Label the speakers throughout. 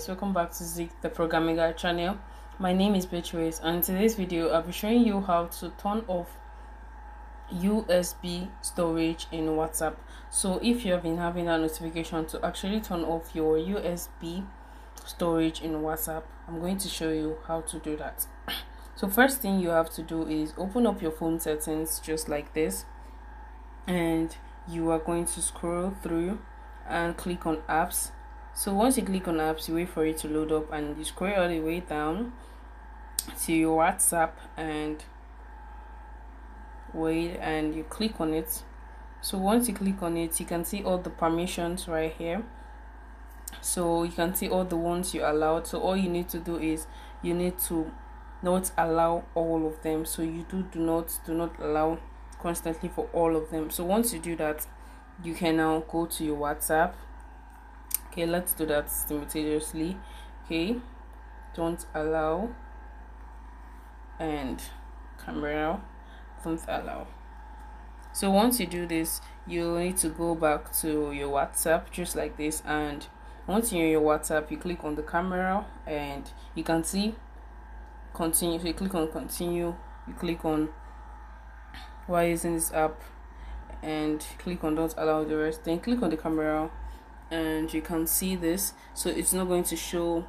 Speaker 1: guys, welcome back to Zik the Programming Guide channel. My name is Beatrice, and in today's video I'll be showing you how to turn off USB storage in WhatsApp. So if you have been having a notification to actually turn off your USB storage in WhatsApp, I'm going to show you how to do that. So first thing you have to do is open up your phone settings just like this, and you are going to scroll through and click on apps. So once you click on apps, you wait for it to load up and you scroll all the way down to your WhatsApp and wait, and you click on it. So once you click on it, you can see all the permissions right here. So you can see all the ones you allowed. So all you need to do is you need to not allow all of them. So you do not allow constantly for all of them. So once you do that, you can now go to your WhatsApp. Okay, let's do that simultaneously. Okay, don't allow and camera, don't allow. So once you do this, you need to go back to your WhatsApp just like this, and once you're in your WhatsApp, you click on the camera and you can see continue. So you click on continue, you click on why using this app and click on don't allow the rest, then click on the camera and you can see this. So it's not going to show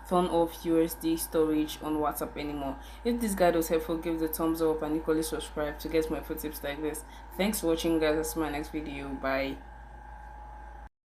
Speaker 1: turn off USB storage on WhatsApp anymore. If this guide was helpful, give the thumbs up and equally subscribe to get more info tips like this. Thanks for watching, guys. That's my next video. Bye.